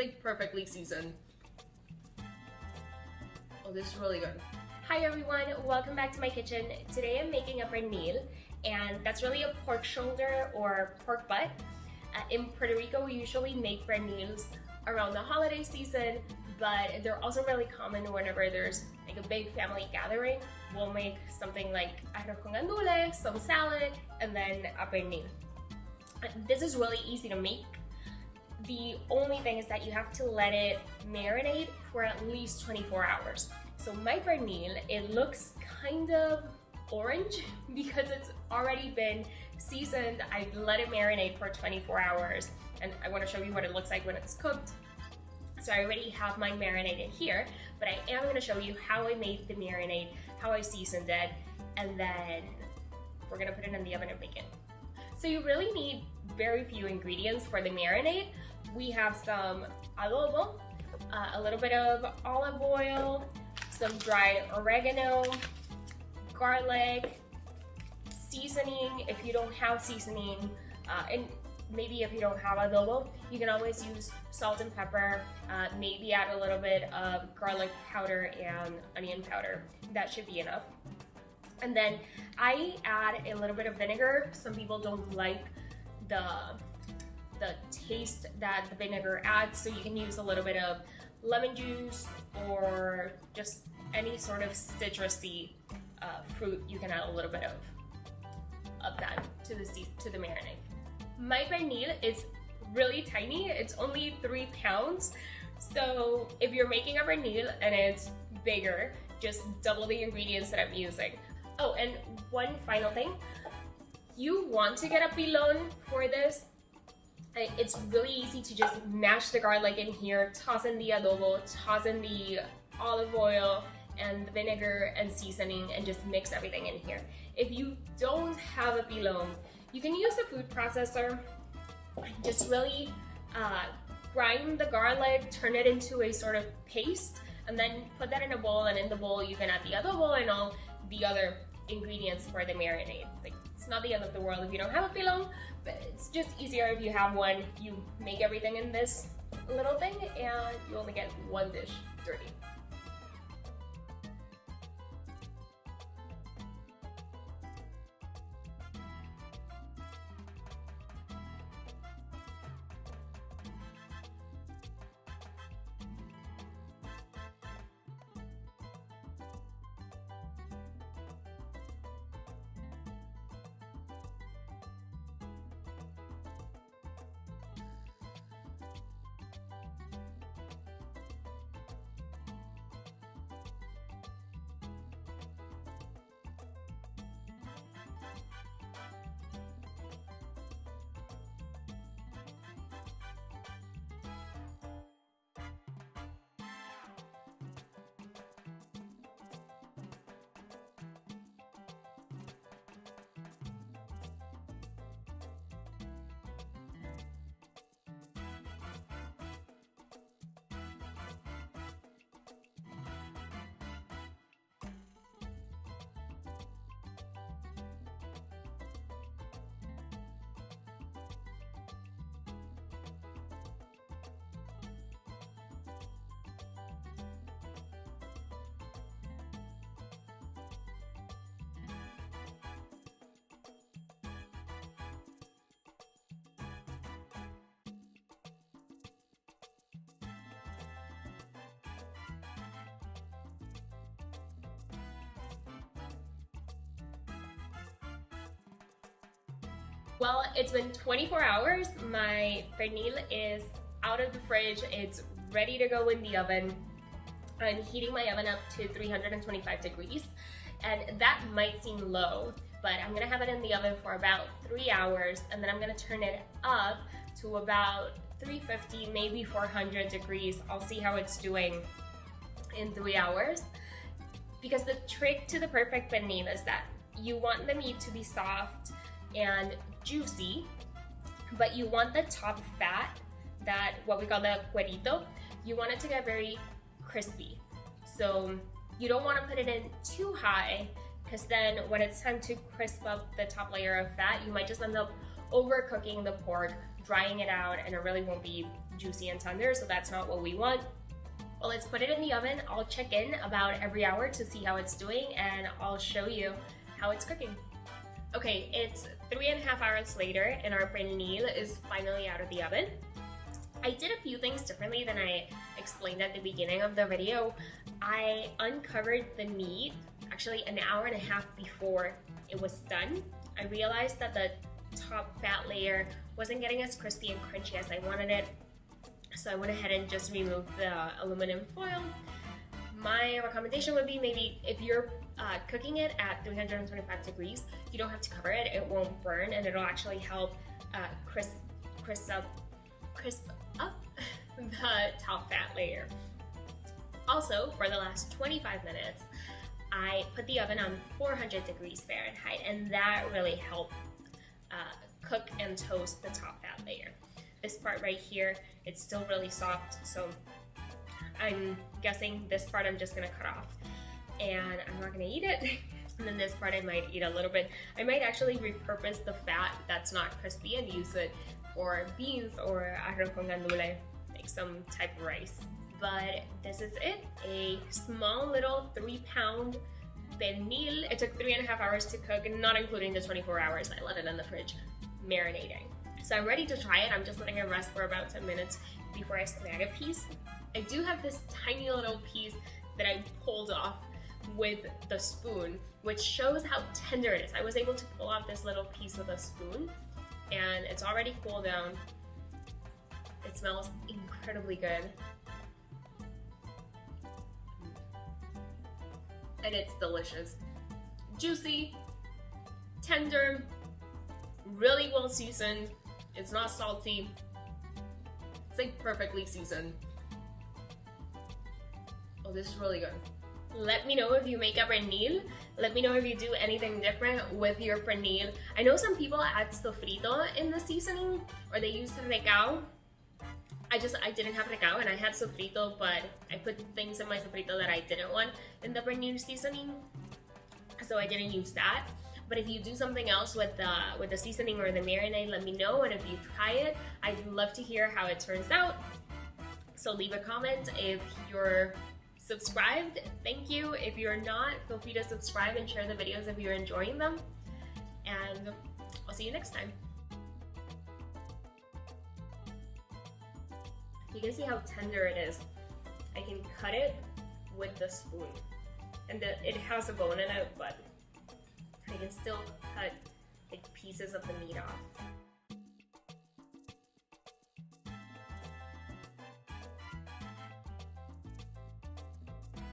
like perfectly seasoned. Oh, this is really good. Hi everyone, welcome back to my kitchen. Today I'm making a pernil, and that's really a pork shoulder or pork butt. In Puerto Rico, we usually make pernils around the holiday season, but they're also really common whenever there's like a big family gathering. We'll make something like arroz con gandules, some salad, and then a pernil. This is really easy to make. The only thing is that you have to let it marinate for at least 24 hours. So my pernil, it looks kind of orange because it's already been seasoned. I let it marinate for 24 hours, and I want to show you what it looks like when it's cooked. So I already have mine marinated here, but I am going to show you how I made the marinade, how I seasoned it, and then we're going to put it in the oven and bake it. So you really need very few ingredients for the marinade. We have some adobo, a little bit of olive oil, some dried oregano, garlic, seasoning if you don't have seasoning, and maybe if you don't have adobo, you can always use salt and pepper, maybe add a little bit of garlic powder and onion powder. That should be enough. And then I add a little bit of vinegar. Some people don't like the taste that the vinegar adds, so you can use a little bit of lemon juice or just any sort of citrusy fruit. You can add a little bit of that to the marinade. My pernil is really tiny. It's only 3 pounds. So if you're making a pernil and it's bigger, just double the ingredients that I'm using. Oh, and one final thing. You want to get a pilon for this. It's really easy to just mash the garlic in here, toss in the adobo, toss in the olive oil and the vinegar and seasoning, and just mix everything in here. If you don't have a pilon, you can use a food processor. Just really grind the garlic, turn it into a sort of paste, and then put that in a bowl, and in the bowl you can add the adobo and all the other ingredients for the marinade. Like, it's not the end of the world if you don't have a pilon, but it's just easier if you have one. You make everything in this little thing and you only get one dish dirty. Well, it's been 24 hours. My pernil is out of the fridge. It's ready to go in the oven. I'm heating my oven up to 325 degrees, and that might seem low, but I'm gonna have it in the oven for about 3 hours, and then I'm gonna turn it up to about 350, maybe 400 degrees. I'll see how it's doing in 3 hours. Because the trick to the perfect pernil is that you want the meat to be soft and juicy, but you want the top fat, that what we call the cuerito, you want it to get very crispy. So you don't want to put it in too high, because then when it's time to crisp up the top layer of fat, you might just end up overcooking the pork, drying it out, and it really won't be juicy and tender, so that's not what we want. Well, let's put it in the oven. I'll check in about every hour to see how it's doing, and I'll show you how it's cooking. Okay, it's 3.5 hours later and our pernil is finally out of the oven. I did a few things differently than I explained at the beginning of the video. I uncovered the meat actually an hour and a half before it was done. I realized that the top fat layer wasn't getting as crispy and crunchy as I wanted it, so I went ahead and just removed the aluminum foil. My recommendation would be, maybe if you're cooking it at 325 degrees, you don't have to cover it. It won't burn, and it'll actually help crisp up the top fat layer. Also, for the last 25 minutes, I put the oven on 400 degrees Fahrenheit, and that really helped cook and toast the top fat layer. This part right here, it's still really soft, so I'm guessing this part I'm just gonna cut off, and I'm not gonna eat it. And then this part I might eat a little bit. I might actually repurpose the fat that's not crispy and use it for beans or arroz con gandules, like some type of rice. But this is it, a small little 3-pound pernil. It took 3.5 hours to cook, not including the 24 hours I let it in the fridge marinating. So I'm ready to try it. I'm just letting it rest for about 10 minutes before I snag a piece. I do have this tiny little piece that I pulled off with the spoon, which shows how tender it is. I was able to pull off this little piece with a spoon, and it's already cooled down. It smells incredibly good. And it's delicious. Juicy, tender, really well seasoned. It's not salty. It's like perfectly seasoned. Oh, this is really good. Let me know if you make a pernil. Let me know if you do anything different with your pernil. I know some people add sofrito in the seasoning, or they use recao. I didn't have recao and I had sofrito, but I put things in my sofrito that I didn't want in the pernil seasoning, so I didn't use that. But if you do something else with the seasoning or the marinade, let me know. And if you try it, I'd love to hear how it turns out. So leave a comment. If you're subscribed, thank you. If you're not, feel free to subscribe and share the videos if you're enjoying them. And I'll see you next time. You can see how tender it is. I can cut it with the spoon. And it has a bone in it, but I can still cut like pieces of the meat off.